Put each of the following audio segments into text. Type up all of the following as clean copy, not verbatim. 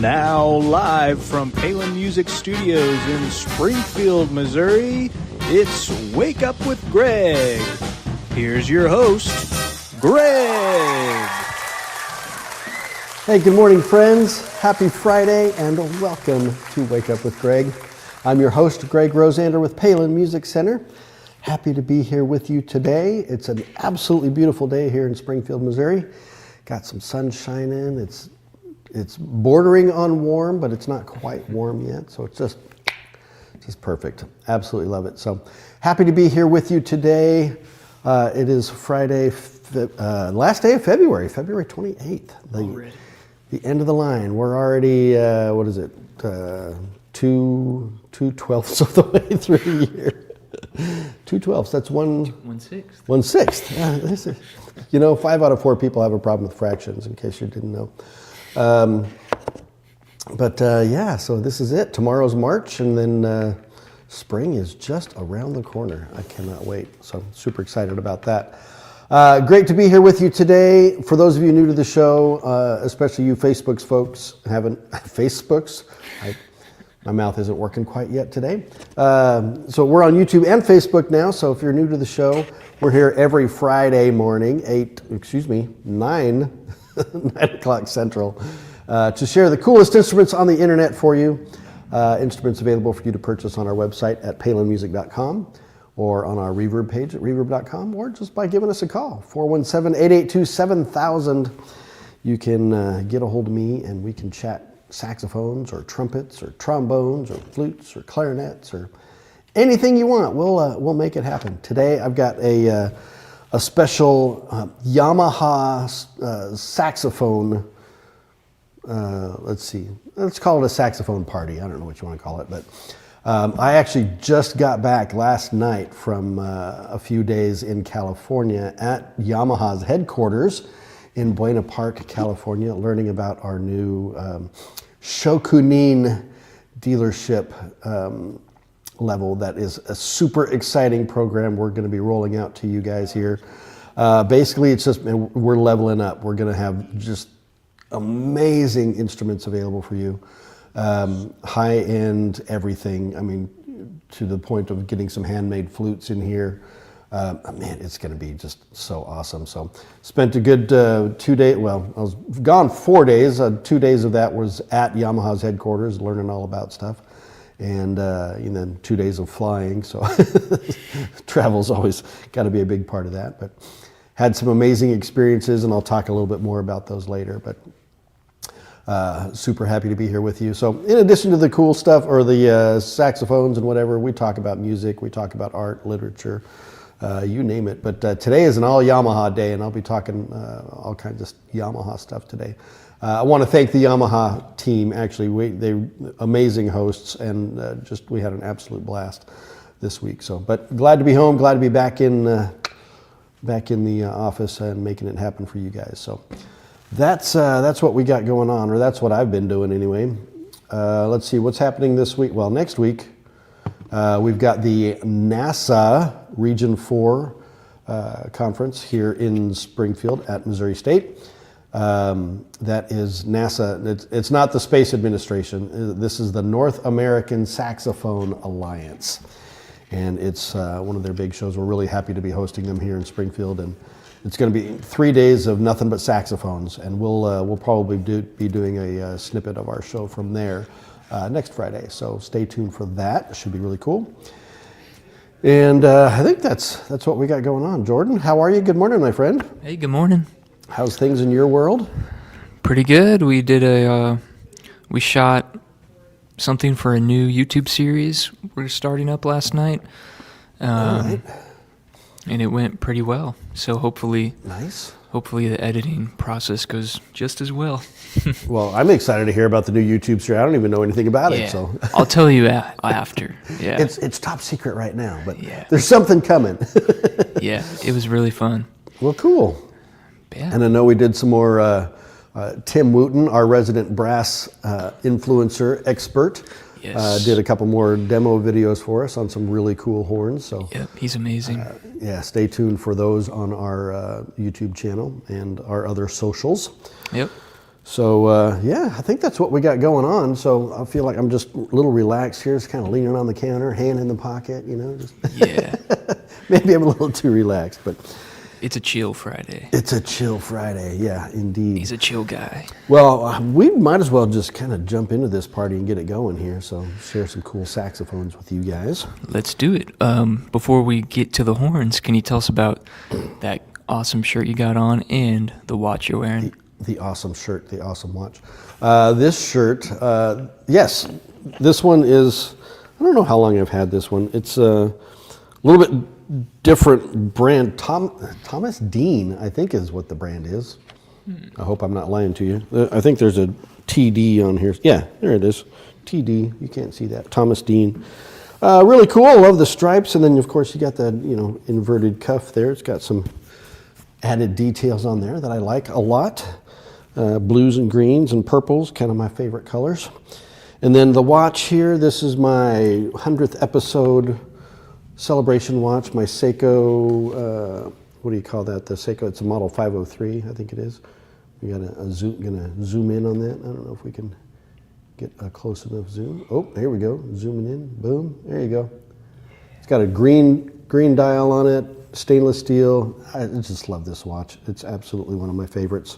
Now live from Palin Music Studios in Springfield, Missouri, it's Wake Up with Greg. Here's your host, Greg. Hey, good morning, friends. Happy Friday, and welcome to Wake Up with Greg. I'm your host, Greg Rosander with Palin Music Center. Happy to be here with you today. It's an absolutely beautiful day here in Springfield, Missouri. Got some sun shining. It's bordering on warm, but it's not quite warm yet, so it's just perfect. Absolutely love it. So happy to be here with you today. It is Friday, last day of February 28th. The end of the line. We're already, 2/12 of the way through the year. 2/12, that's 1/6. 1/6. Yeah, 5 out of 4 people have a problem with fractions, in case you didn't know. So this is it. Tomorrow's March, and then spring is just around the corner. I cannot wait. So I'm super excited about that. Great to be here with you today. For those of you new to the show, especially you Facebook's folks, Facebook's? My mouth isn't working quite yet today. So we're on YouTube and Facebook now, so if you're new to the show, we're here every Friday morning, 9 o'clock Central, to share the coolest instruments on the internet for you. Instruments available for you to purchase on our website at palinmusic.com or on our Reverb page at reverb.com, or just by giving us a call, 417-882-7000. You can get a hold of me and we can chat saxophones or trumpets or trombones or flutes or clarinets or anything you want. We'll make it happen. Today I've got a special Yamaha saxophone. Let's call it a saxophone party. I don't know what you want to call it, but I actually just got back last night from a few days in California at Yamaha's headquarters in Buena Park, California, learning about our new Shokunin dealership level. That is a super exciting program we're going to be rolling out to you guys here. Basically, it's just we're leveling up. We're going to have just amazing instruments available for you. High-end everything. I mean, to the point of getting some handmade flutes in here. Man, it's going to be just so awesome. So spent a good 2 days, well, I was gone 4 days. 2 days of that was at Yamaha's headquarters, learning all about stuff. And then 2 days of flying. So travel's always got to be a big part of that. But had some amazing experiences, and I'll talk a little bit more about those later. But super happy to be here with you. So in addition to the cool stuff, or the saxophones and whatever, we talk about music, we talk about art, literature, you name it. But today is an all Yamaha day, and I'll be talking all kinds of Yamaha stuff today. I want to thank the Yamaha team. Actually, they're amazing hosts, and we had an absolute blast this week. So, but glad to be home, glad to be back in the office and making it happen for you guys. So that's what we got going on, or that's what I've been doing anyway. Let's see what's happening this week. Well, next week we've got the NASA Region 4 conference here in Springfield at Missouri State. That is NASA. It's not the Space Administration. This is the North American Saxophone Alliance. And it's one of their big shows. We're really happy to be hosting them here in Springfield. And it's going to be 3 days of nothing but saxophones. And we'll probably be doing a snippet of our show from there next Friday. So stay tuned for that. It should be really cool. And I think that's what we got going on. Jordan, how are you? Good morning, my friend. Hey, good morning. How's things in your world? Pretty good. We did we shot something for a new YouTube series we're starting up last night. Right. And it went pretty well. So hopefully the editing process goes just as well. Well, I'm excited to hear about the new YouTube series. I don't even know anything about it. So I'll tell you after. Yeah. It's top secret right now, but there's something coming. Yeah, it was really fun. Well, cool. Yeah. And I know we did some more Tim Wooten, our resident brass influencer expert. Yes. Did a couple more demo videos for us on some really cool horns. So yep, he's amazing. Stay tuned for those on our YouTube channel and our other socials. Yep. So yeah, I think that's what we got going on. So I feel like I'm just a little relaxed here, just kind of leaning on the counter, hand in the pocket, just Yeah. maybe I'm a little too relaxed, but It's a chill Friday. it's a chill Friday. Yeah, indeed. He's a chill guy. Well, we might as well just kind of jump into this party and get it going here. So share some cool saxophones with you guys. Let's do it. Before we get to the horns, can you tell us about that awesome shirt you got on and the watch you're wearing? The awesome shirt, the awesome watch. This shirt, yes, this one is, I don't know how long I've had this one. It's a little bit different brand. Thomas Dean, I think is what the brand is. I hope I'm not lying to you. I think there's a TD on here. Yeah, there it is. TD, you can't see that. Thomas Dean. Really cool, I love the stripes. And then of course you got the inverted cuff there. It's got some added details on there that I like a lot. Blues and greens and purples, kind of my favorite colors. And then the watch here, this is my 100th episode celebration watch, my Seiko, what do you call that? The Seiko, it's a model 503, I think it is. We got gonna zoom in on that. I don't know if we can get a close enough zoom. Oh, here we go, zooming in, boom, there you go. It's got a green dial on it, stainless steel. I just love this watch. It's absolutely one of my favorites.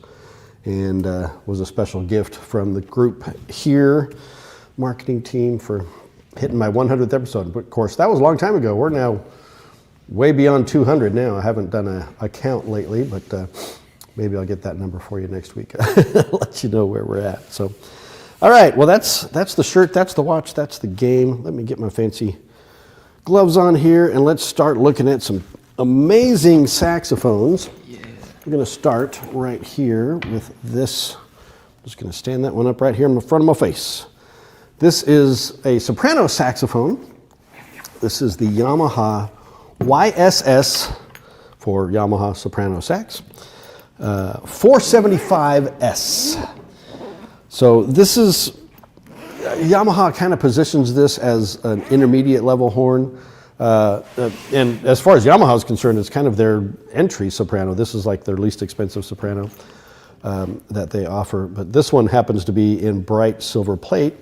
And was a special gift from the group here, marketing team, for hitting my 100th episode. But of course, that was a long time ago. We're now way beyond 200 now. I haven't done a count lately, but maybe I'll get that number for you next week. Let you know where we're at. So, all right. Well, that's the shirt. That's the watch. That's the game. Let me get my fancy gloves on here, and let's start looking at some amazing saxophones. We're going to start right here with this. I'm just going to stand that one up right here in the front of my face. This is a soprano saxophone. This is the Yamaha YSS for Yamaha Soprano Sax 475S. So this is, Yamaha kind of positions this as an intermediate level horn. And as far as Yamaha is concerned, it's kind of their entry soprano. This is like their least expensive soprano that they offer. But this one happens to be in bright silver plate,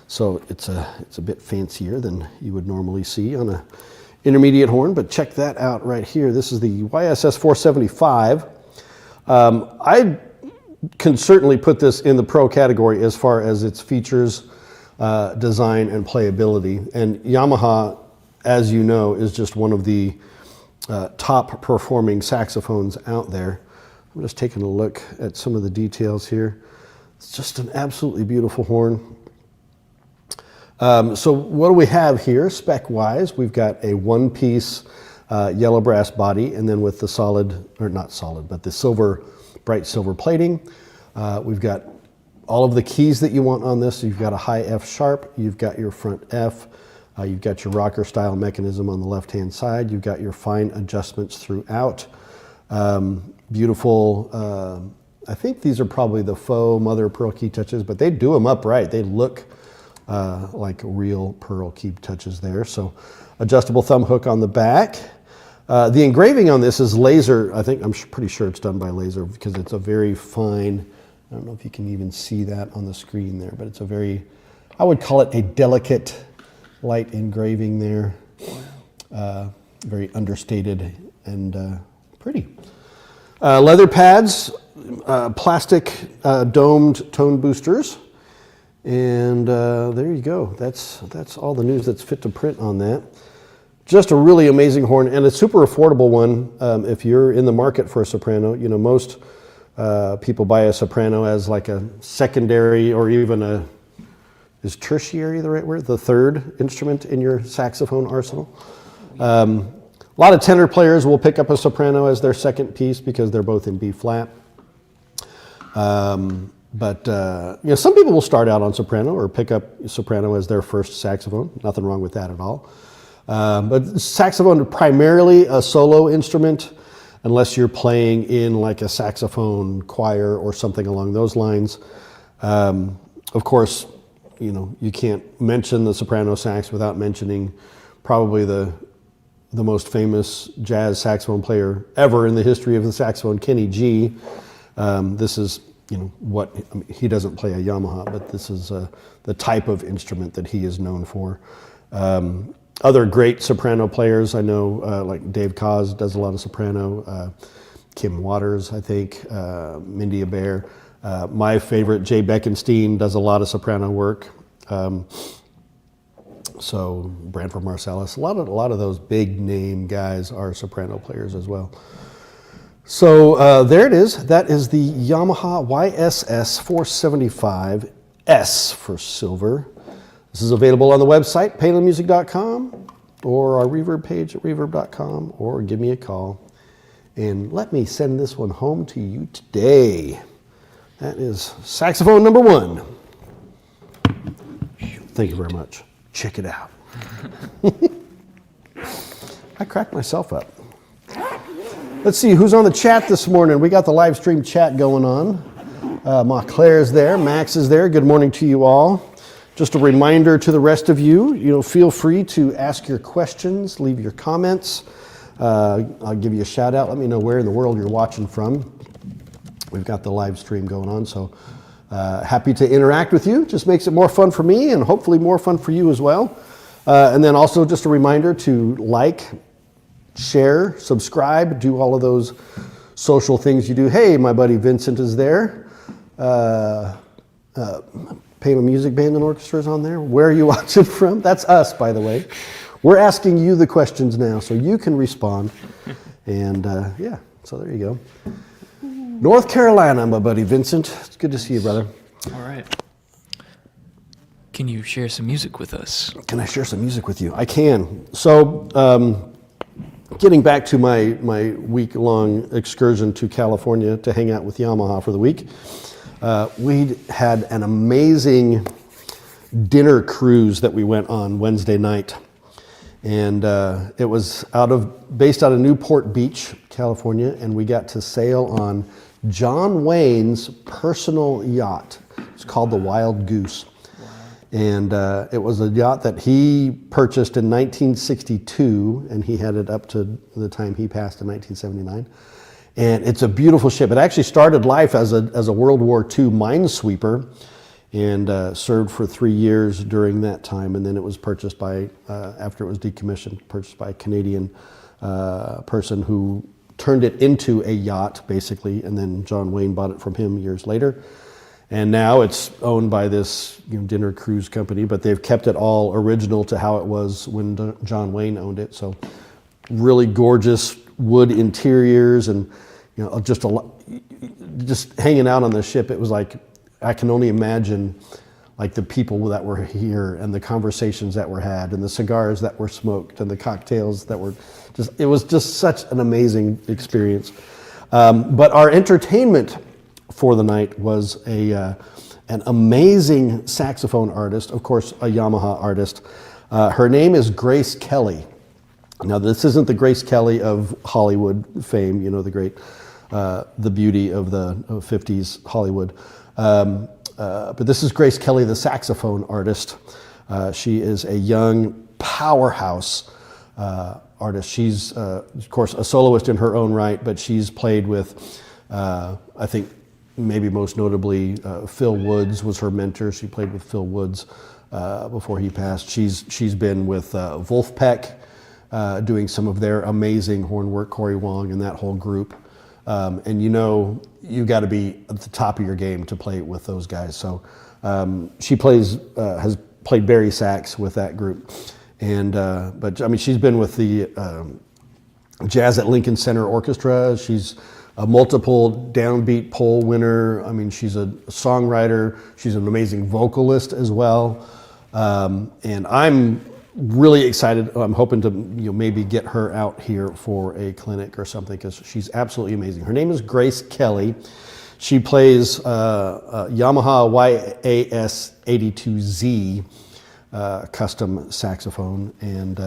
so it's a bit fancier than you would normally see on a intermediate horn. But check that out right here. This is the YSS 475. I can certainly put this in the pro category as far as its features, design, and playability. And Yamaha, as you know, is just one of the top performing saxophones out there. I'm just taking a look at some of the details here. It's just an absolutely beautiful horn. So what do we have here spec-wise? We've got a one-piece yellow brass body, and then with the solid, or not solid, but the silver, bright silver plating. We've got all of the keys that you want on this. You've got a high F sharp, you've got your front F, you've got your rocker style mechanism on the left-hand side. You've got your fine adjustments throughout. Beautiful, I think these are probably the faux mother pearl key touches, but they do them upright. They look like real pearl key touches there. So adjustable thumb hook on the back. The engraving on this is laser. I'm pretty sure it's done by laser because it's a very fine, I don't know if you can even see that on the screen there, but it's a very, I would call it a delicate light engraving there. Very understated and pretty. Leather pads, plastic domed tone boosters. And there you go. That's all the news that's fit to print on that. Just a really amazing horn, and a super affordable one. If you're in the market for a soprano, most people buy a soprano as like a secondary or even is tertiary the right word? The third instrument in your saxophone arsenal. A lot of tenor players will pick up a soprano as their second piece because they're both in B flat. But some people will start out on soprano or pick up soprano as their first saxophone. Nothing wrong with that at all. But saxophone primarily a solo instrument, unless you're playing in like a saxophone choir or something along those lines. Of course, you can't mention the soprano sax without mentioning probably the most famous jazz saxophone player ever in the history of the saxophone, Kenny G. This is what I mean, he doesn't play a Yamaha, but this is the type of instrument that he is known for. Other great soprano players I know, like Dave Koz does a lot of soprano. Kim Waters, I think, Mindy Abair. My favorite, Jay Beckenstein, does a lot of soprano work. So Branford Marsalis, a lot of those big name guys are soprano players as well. So there it is. That is the Yamaha YSS 475S for silver. This is available on the website, palinmusic.com, or our reverb page at reverb.com, or give me a call. And let me send this one home to you today. That is saxophone number 1. Thank you very much. Check it out. I cracked myself up. Let's see who's on the chat this morning. We got the live stream chat going on. Montclair's there. Max is there. Good morning to you all. Just a reminder to the rest of you, feel free to ask your questions, leave your comments. I'll give you a shout out. Let me know where in the world you're watching from. We've got the live stream going on, so happy to interact with you. Just makes it more fun for me and hopefully more fun for you as well. And then also just a reminder to like, share, subscribe, do all of those social things you do. Hey, my buddy Vincent is there. Palin Music Band and Orchestra is on there. Where are you watching from? That's us, by the way. We're asking you the questions now so you can respond. And yeah, so there you go. North Carolina, my buddy Vincent. It's good to see you, brother. All right. Can you share some music with us? Can I share some music with you? I can. So, getting back to my week-long excursion to California to hang out with Yamaha for the week, we had an amazing dinner cruise that we went on Wednesday night. And it was based out of Newport Beach, California, and we got to sail on John Wayne's personal yacht. It's called the Wild Goose. Wow. And it was a yacht that he purchased in 1962, and he had it up to the time he passed in 1979. And it's a beautiful ship. It actually started life as a World War II minesweeper, and served for 3 years during that time, and then it was purchased by, after it was decommissioned, purchased by a Canadian person who turned it into a yacht, basically, and then John Wayne bought it from him years later. And now it's owned by this dinner cruise company, but they've kept it all original to how it was when John Wayne owned it. So really gorgeous wood interiors, and just hanging out on the ship, it was like, I can only imagine like the people that were here and the conversations that were had and the cigars that were smoked and the cocktails that were it was just such an amazing experience. But our entertainment for the night was an amazing saxophone artist, of course, a Yamaha artist. Her name is Grace Kelly. Now, this isn't the Grace Kelly of Hollywood fame, the great, the beauty of the 50s Hollywood. But this is Grace Kelly, the saxophone artist. She is a young powerhouse artist. She's, of course, a soloist in her own right, but she's played with, I think, maybe most notably, Phil Woods was her mentor. She played with Phil Woods before he passed. She's been with Wolfpack, doing some of their amazing horn work, Corey Wong and that whole group. And you got to be at the top of your game to play with those guys. So she has played Barry sax with that group, and but I mean she's been with the Jazz at Lincoln Center Orchestra. She's a multiple downbeat pole winner. I mean she's a songwriter. She's an amazing vocalist as well, and I'm really excited. I'm hoping to maybe get her out here for a clinic or something because she's absolutely amazing. Her name is Grace Kelly. She plays Yamaha YAS 82Z custom saxophone, and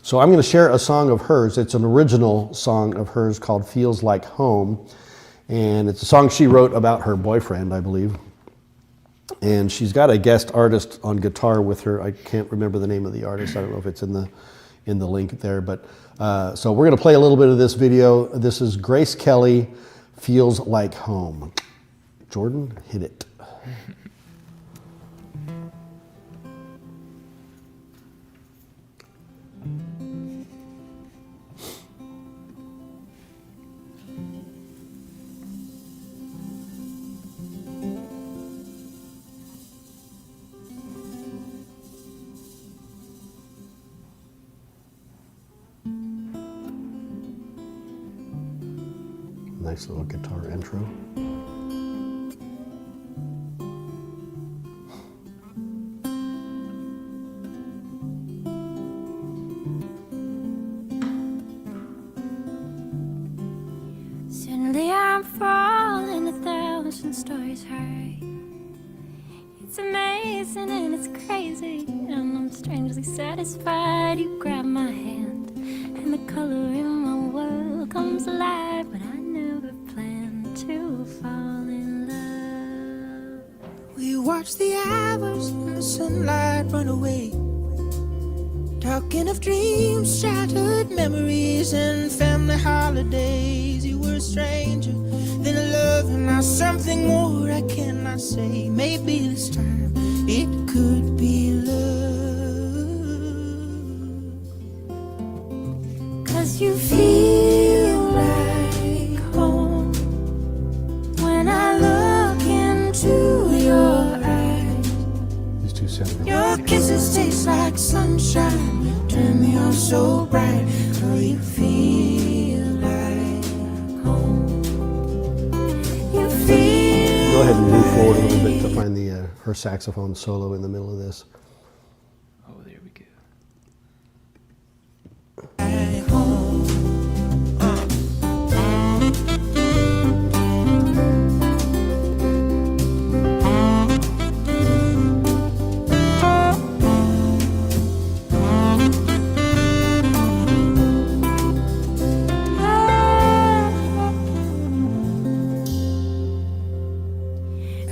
so I'm going to share a song of hers. It's an original song of hers called "Feels Like Home," and it's a song she wrote about her boyfriend, I believe. And she's got a guest artist on guitar with her. I can't remember the name of the artist. I don't know if it's in the link there. But so we're going to play a little bit of this video. This is Grace Kelly, "Feels Like Home." Jordan, hit it. Nice little guitar intro. Suddenly I'm falling 1,000 stories high. It's amazing and it's crazy, and I'm strangely satisfied. You grab my hand, and the color in my world comes alive. But I never planned to fall in love. We watch the hours in the sunlight run away, talking of dreams, childhood memories, and family holidays. You were a stranger, then a love, and now something more I cannot say. Maybe this time it could be love. 'Cause you feel like home when I look into your eyes. These two sound Your kisses taste like sunshine, turn me on so bright. Oh, you feel like home. You feel Go ahead and move forward a little bit to find the her saxophone solo in the middle of this. Oh, there we go. like home.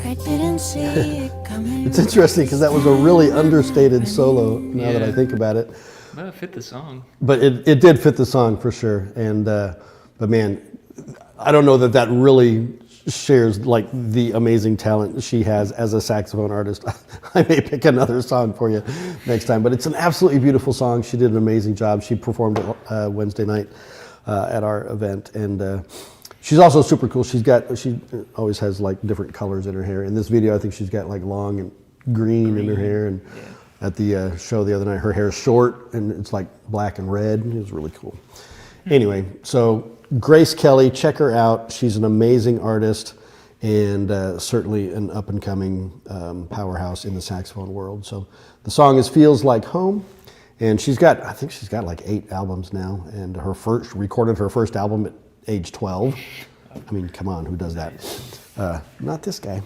I didn't see it coming. It's interesting because that was a really understated solo now that I Yeah. think about it. Well, it fit the song. But it did fit the song for sure. And but man, I don't know that really shares like the amazing talent she has as a saxophone artist. I may pick another song for you next time, but it's an absolutely beautiful song. She did an amazing job. She performed it Wednesday night at our event, and she's also super cool. She always has like different colors in her hair. In this video, I think she's got like long and green in her hair, and at the show the other night, her hair is short and it's like black and red. It was really cool. Anyway, so Grace Kelly, check her out. She's an amazing artist and certainly an up-and-coming powerhouse in the saxophone world. So the song is Feels Like Home, and I think she's got like 8 albums now, and recorded her first album at age 12. I mean, come on, who does that? Not this guy.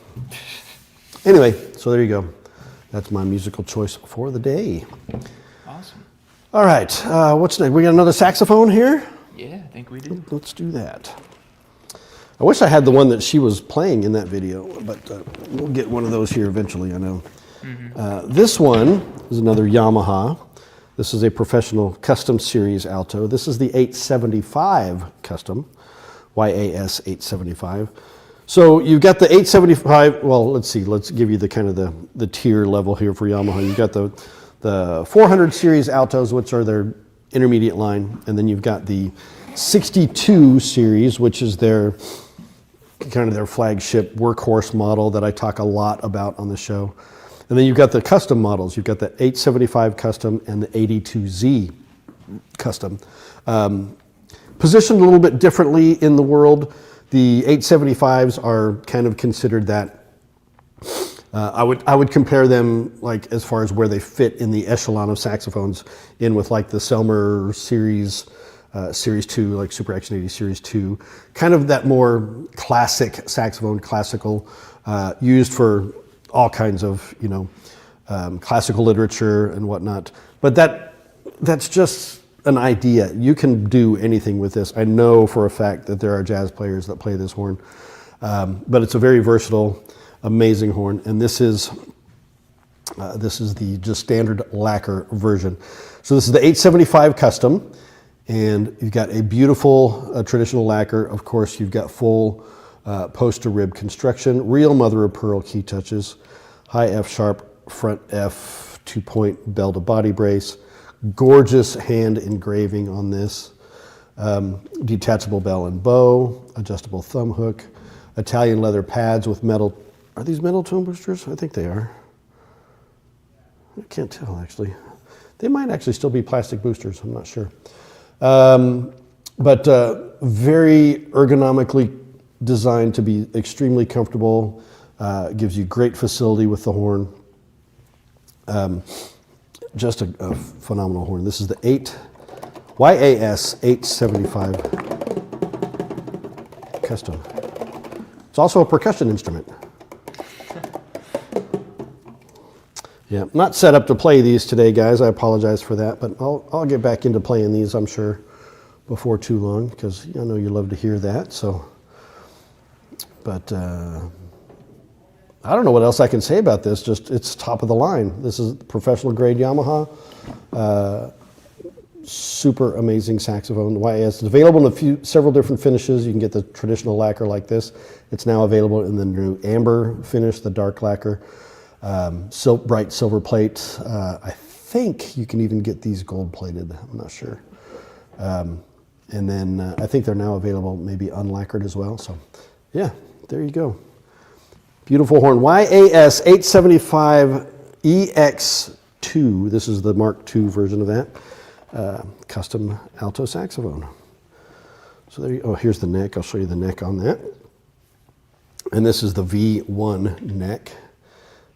Anyway, so there you go. That's my musical choice for the day. Awesome. All right, what's next? We got another saxophone here? Yeah, I think we do. Let's do that. I wish I had the one that she was playing in that video, but we'll get one of those here eventually, I know. This one is another Yamaha. This is a professional custom series alto. This is the 875 custom, YAS 875. So you've got the 875, well, let's see, let's give you the kind of the tier level here for Yamaha. You've got the 400 series altos, which are their intermediate line, and then you've got the 62 series, which is their kind of their flagship workhorse model that I talk a lot about on the show. And then you've got the custom models. You've got the 875 custom and the 82Z custom. Positioned a little bit differently in the world. The 875s are kind of considered that I would compare them like as far as where they fit in the echelon of saxophones in with like the Selmer series, Series 2, like Super Action 80 Series 2, kind of that more classic saxophone, classical, used for all kinds of, classical literature and whatnot. But that's just an idea. You can do anything with this. I know for a fact that there are jazz players that play this horn, but it's a very versatile, amazing horn. And this is the just standard lacquer version. So this is the 875 custom, and you've got a beautiful traditional lacquer. Of course, you've got full poster rib construction, real mother of pearl key touches, high F sharp, front F 2-point bell to body brace, gorgeous hand engraving on this, detachable bell and bow, adjustable thumb hook, Italian leather pads with metal. Are these metal tone boosters? I think they are. I can't tell actually. They might actually still be plastic boosters, I'm not sure. But very ergonomically designed to be extremely comfortable, gives you great facility with the horn. Just a phenomenal horn. This is the YAS 875 custom. It's also a percussion instrument. Yeah, not set up to play these today, guys. I apologize for that, but I'll get back into playing these, I'm sure, before too long, because I know you love to hear that. So, but I don't know what else I can say about this. Just it's top of the line. This is professional grade Yamaha. Super amazing saxophone. YAS. It's available in several different finishes. You can get the traditional lacquer like this. It's now available in the new amber finish, the dark lacquer. Bright silver plate. I think you can even get these gold plated. I'm not sure. And then I think they're now available maybe unlacquered as well. So yeah, there you go. Beautiful horn. YAS 875 EX2. This is the Mark II version of that. Custom alto saxophone. So there you go. Oh, here's the neck. I'll show you the neck on that. And this is the V1 neck.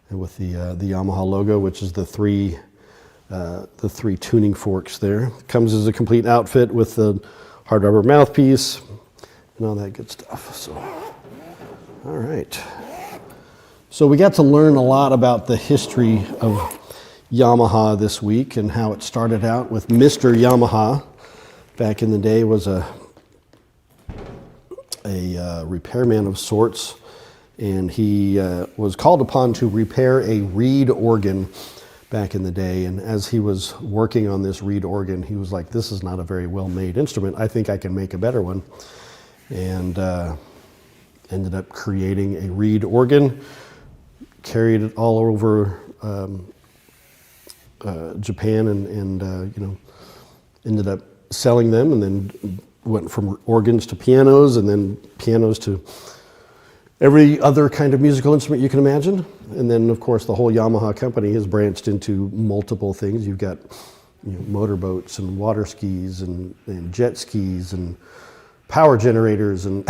And with the Yamaha logo, which is the three tuning forks there. Comes as a complete outfit with the hard rubber mouthpiece and all that good stuff. So, all right. So we got to learn a lot about the history of Yamaha this week and how it started out with Mr. Yamaha. Back in the day, was a repairman of sorts. And he was called upon to repair a reed organ back in the day. And as he was working on this reed organ, he was like, this is not a very well-made instrument. I think I can make a better one. And ended up creating a reed organ, carried it all over Japan and ended up selling them, and then went from organs to pianos, and then pianos to every other kind of musical instrument you can imagine. And then, of course, the whole Yamaha company has branched into multiple things. You've got motorboats and water skis and jet skis and power generators and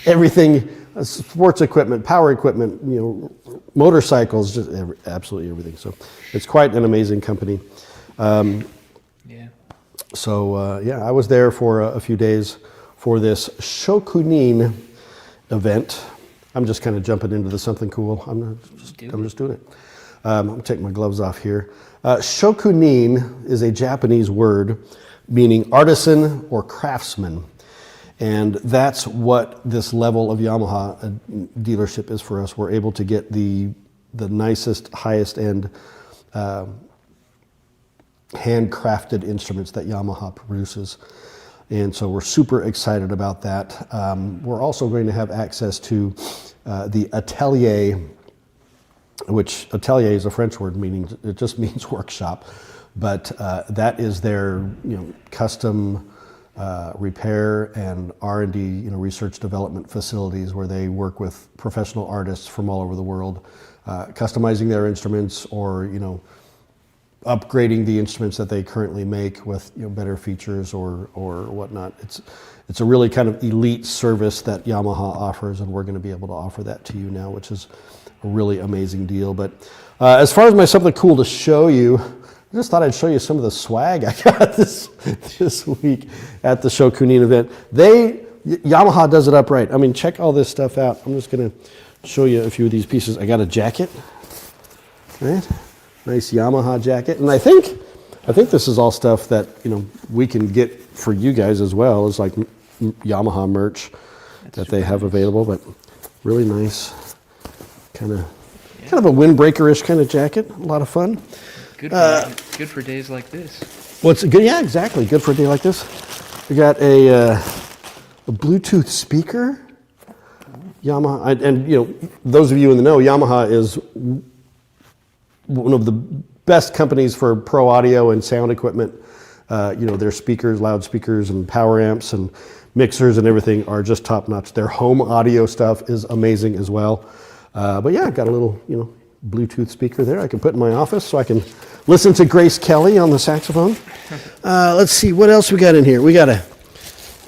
everything, sports equipment, power equipment, motorcycles, just absolutely everything. So it's quite an amazing company. Yeah. So, I was there for a few days for this Shokunin event. I'm just kind of jumping into something cool. I'm just doing it. I'm going to take my gloves off here. Shokunin is a Japanese word meaning artisan or craftsman. And that's what this level of Yamaha dealership is for us. We're able to get the nicest, highest end handcrafted instruments that Yamaha produces. And so we're super excited about that. We're also going to have access to the atelier, which atelier is a French word, meaning it just means workshop. But that is their custom repair and R&D, research development facilities where they work with professional artists from all over the world, customizing their instruments or upgrading the instruments that they currently make with better features or whatnot. It's a really kind of elite service that Yamaha offers, and we're going to be able to offer that to you now, which is a really amazing deal. But as far as something cool to show you, I just thought I'd show you some of the swag I got this week at the Shokunin event. Yamaha does it up right. I mean, check all this stuff out. I'm just going to show you a few of these pieces. I got a jacket, right? Nice Yamaha jacket, and I think this is all stuff that we can get for you guys as well. It's like Yamaha merch that they have available, but really nice, kind of a windbreaker-ish kind of jacket. A lot of fun. Good for days like this. What's good? Yeah, exactly. Good for a day like this. We got a Bluetooth speaker Yamaha, and you know, those of you in the know, Yamaha is one of the best companies for pro audio and sound equipment. You know, their speakers, loudspeakers, and power amps and mixers and everything are just top notch. Their home audio stuff is amazing as well. But yeah, I've got a little, you know, Bluetooth speaker there I can put in my office so I can listen to Grace Kelly on the saxophone. Let's see, what else we got in here? We got a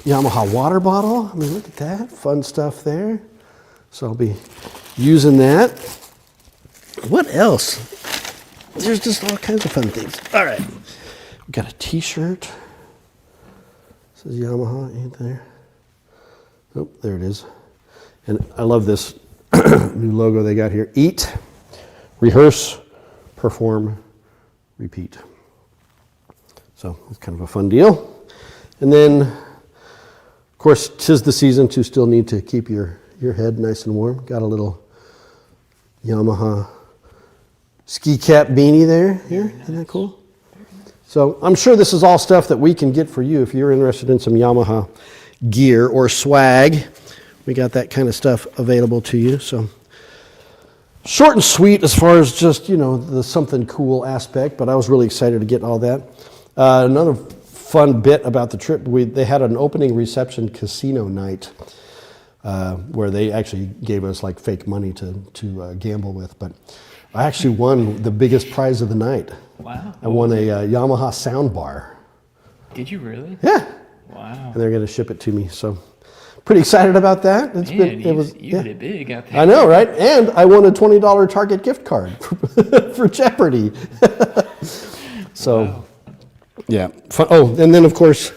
Yamaha water bottle. I mean, look at that, fun stuff there. So I'll be using that. What else? There's just all kinds of fun things. All right, we got a t-shirt. Says Yamaha, ain't there? Oh, there it is. And I love this new logo they got here. Eat, rehearse, perform, repeat. So it's kind of a fun deal. And then, of course, 'tis the season to still need to keep your head nice and warm. Got a little Yamaha ski cap beanie there. Here, isn't that cool? So I'm sure this is all stuff that we can get for you if you're interested in some Yamaha gear or swag. We got that kind of stuff available to you. So short and sweet as far as just, you know, the something cool aspect, but I was really excited to get all that. Another fun bit about the trip, they had an opening reception casino night where they actually gave us like fake money to gamble with, but I actually won the biggest prize of the night. Wow. I won a Yamaha sound bar. Did you really? Yeah. Wow. And they're going to ship it to me, so pretty excited about that. Man, you hit it big out there. I know, right? And I won a $20 Target gift card for Jeopardy. So, wow. Yeah. Fun. Oh, and then of course,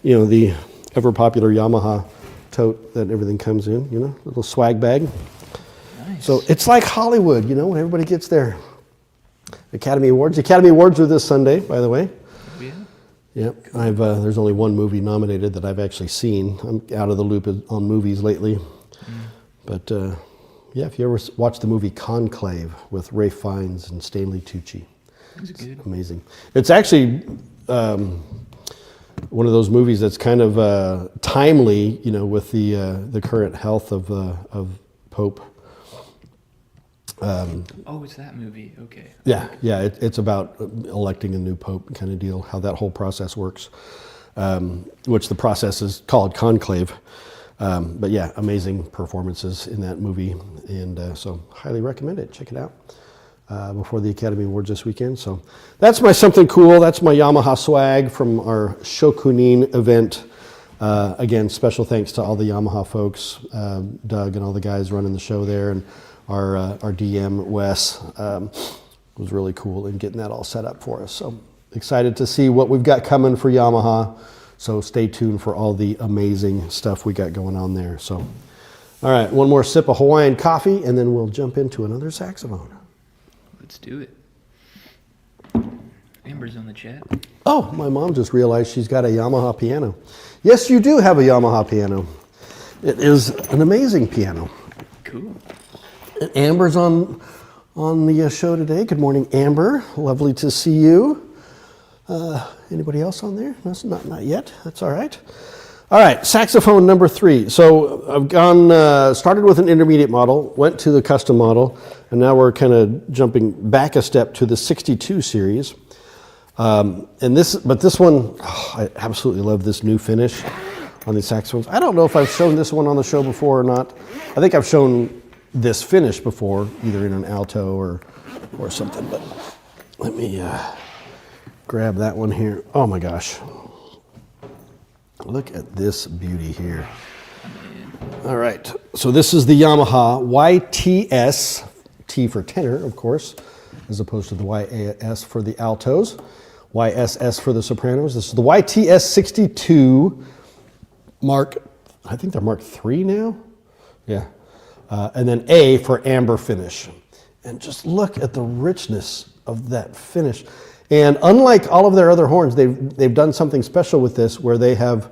you know, the ever popular Yamaha tote that everything comes in, you know, little swag bag. Nice. So it's like Hollywood, you know, when everybody gets their Academy Awards. The Academy Awards are this Sunday, by the way. Yeah. Yep. There's only one movie nominated that I've actually seen. I'm out of the loop on movies lately. But yeah, if you ever watch the movie Conclave with Ralph Fiennes and Stanley Tucci, It's good. amazing. It's actually one of those movies that's kind of timely, you know, with the current health of Pope. Oh, it's that movie. Okay. Yeah, it's about electing a new pope kind of deal, how that whole process works, which the process is called conclave. But yeah, amazing performances in that movie, and so highly recommend it. Check it out before the Academy Awards this weekend. So that's my something cool. That's my Yamaha swag from our Shokunin event. Again, special thanks to all the Yamaha folks, Doug and all the guys running the show there, and our DM, Wes, was really cool in getting that all set up for us. So excited to see what we've got coming for Yamaha. So stay tuned for all the amazing stuff we got going on there. So, all right, one more sip of Hawaiian coffee, and then we'll jump into another saxophone. Let's do it. Amber's on the chat. Oh, my mom just realized she's got a Yamaha piano. Yes, you do have a Yamaha piano. It is an amazing piano. Cool. Amber's on the show today. Good morning, Amber. Lovely to see you. Anybody else on there? No, not yet. That's all right. All right, saxophone number 3. So I've started with an intermediate model, went to the custom model, and now we're kind of jumping back a step to the 62 series. But this one, I absolutely love this new finish on these saxophones. I don't know if I've shown this one on the show before or not. I think I've shown this finish before, either in an alto or something, but let me grab that one here. Oh my gosh. Look at this beauty here. All right, so this is the Yamaha YTS, T for tenor, of course, as opposed to the YAS for the altos, YSS for the sopranos. This is the YTS 62 I think they're Mark 3 now? Yeah. And then A for amber finish. And just look at the richness of that finish. And unlike all of their other horns, they've done something special with this, where they've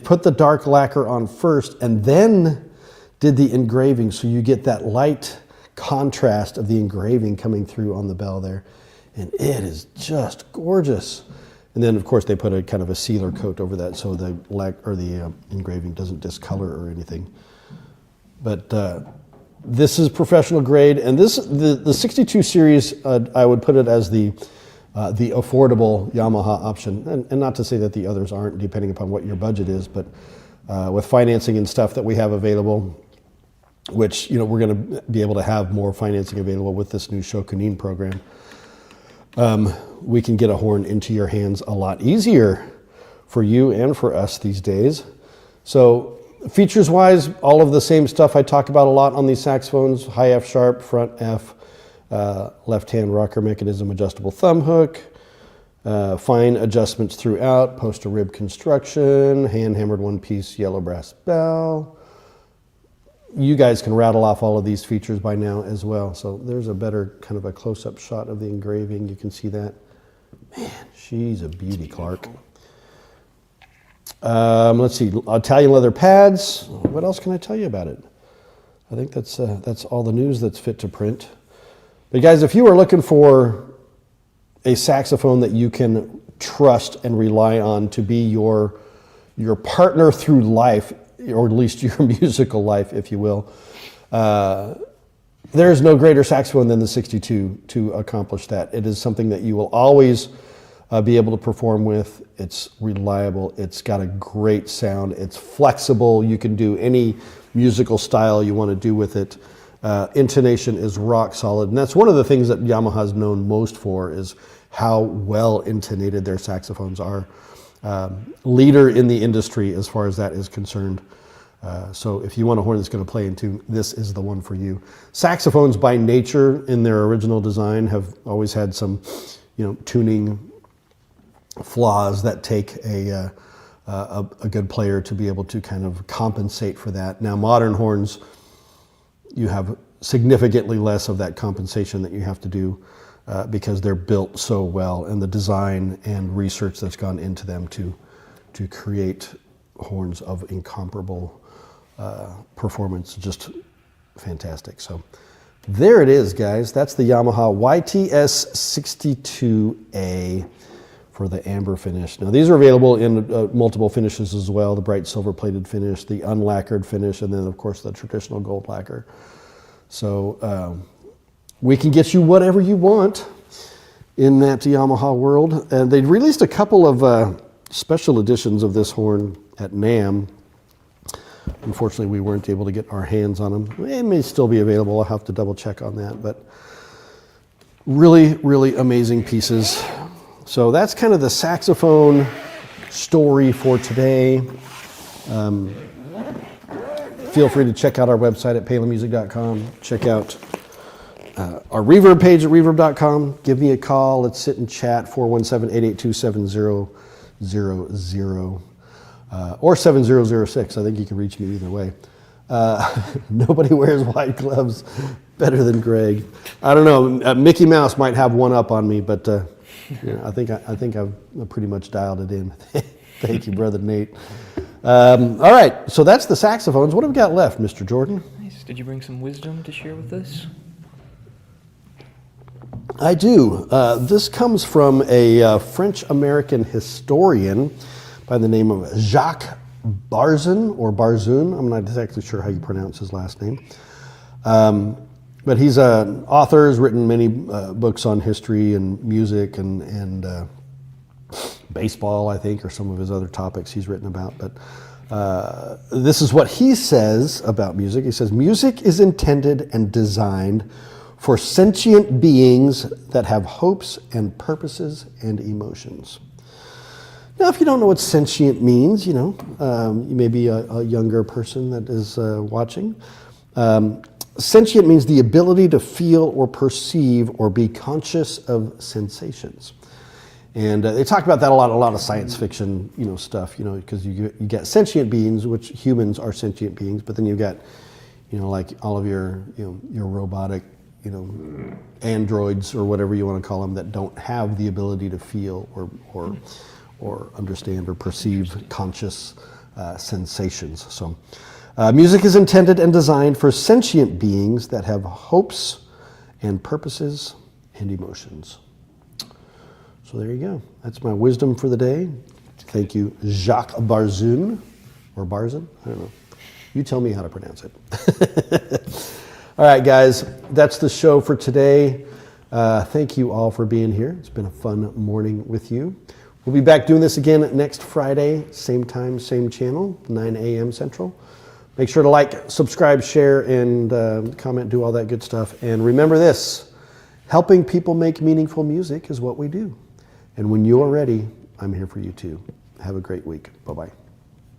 put the dark lacquer on first and then did the engraving, so you get that light contrast of the engraving coming through on the bell there. And it is just gorgeous. And then, of course, they put a kind of a sealer coat over that, so the engraving doesn't discolor or anything. But this is professional grade, and the 62 series, I would put it as the affordable Yamaha option, and not to say that the others aren't, depending upon what your budget is, but with financing and stuff that we have available, which we're going to be able to have more financing available with this new Shokunin program. We can get a horn into your hands a lot easier for you and for us these days. So features wise, all of the same stuff I talk about a lot on these saxophones: high F sharp, front F, left hand rocker mechanism, adjustable thumb hook, fine adjustments throughout, poster rib construction, hand hammered one piece yellow brass bell. You guys can rattle off all of these features by now as well. So there's a better kind of a close-up shot of the engraving. You can see that. Man, she's a beauty, Clark. Let's see, Italian leather pads. What else can I tell you about it? I think that's all the news that's fit to print. But guys, if you are looking for a saxophone that you can trust and rely on to be your partner through life, or at least your musical life, if you will, there is no greater saxophone than the 62 to accomplish that. It is something that you will always be able to perform with. It's reliable. It's got a great sound. It's flexible. You can do any musical style you want to do with it. Intonation is rock solid. And that's one of the things that Yamaha is known most for, is how well intonated their saxophones are. Leader in the industry as far as that is concerned. So if you want a horn that's going to play in tune, this is the one for you. Saxophones by nature in their original design have always had some, tuning flaws that take a good player to be able to kind of compensate for that. Now modern horns, you have significantly less of that compensation that you have to do because they're built so well, and the design and research that's gone into them to create horns of incomparable performance, just fantastic. So there it is, guys. That's the Yamaha YTS 62A for the amber finish. Now these are available in multiple finishes as well: the bright silver plated finish, the unlacquered finish, and then of course the traditional gold lacquer. So we can get you whatever you want in that Yamaha world. And they released a couple of special editions of this horn at NAMM. Unfortunately, we weren't able to get our hands on them. It may still be available. I'll have to double check on that. But really, really amazing pieces. So that's kind of the saxophone story for today. Feel free to check out our website at palinmusic.com. Check out our reverb page at reverb.com. Give me a call. Let's sit and chat. 417-882-7000 or 7006. I think you can reach me either way. Nobody wears white gloves better than Greg. I don't know. Mickey Mouse might have one up on me, but I think I've pretty much dialed it in. Thank you, Brother Nate. All right, so that's the saxophones. What have we got left, Mr. Jordan? Nice. Did you bring some wisdom to share with us? I do. This comes from a French-American historian by the name of Jacques Barzun, or Barzun. I'm not exactly sure how you pronounce his last name. But he's an author, has written many books on history and music and baseball, I think, or some of his other topics he's written about. But this is what he says about music. He says, music is intended and designed for sentient beings that have hopes and purposes and emotions. Now, if you don't know what sentient means, you may be a younger person that is watching. Sentient means the ability to feel or perceive or be conscious of sensations. And they talk about that a lot of science fiction, stuff, because you get sentient beings, which humans are sentient beings, but then you've got, like all of your robotic, androids or whatever you want to call them that don't have the ability to feel or understand or perceive conscious sensations. So music is intended and designed for sentient beings that have hopes and purposes and emotions. So there you go. That's my wisdom for the day. Thank you, Jacques Barzun, or Barzun, I don't know. You tell me how to pronounce it. All right, guys, that's the show for today. Thank you all for being here. It's been a fun morning with you. We'll be back doing this again next Friday, same time, same channel, 9 a.m. Central. Make sure to like, subscribe, share, and comment, do all that good stuff. And remember this, helping people make meaningful music is what we do. And when you're ready, I'm here for you too. Have a great week. Bye-bye.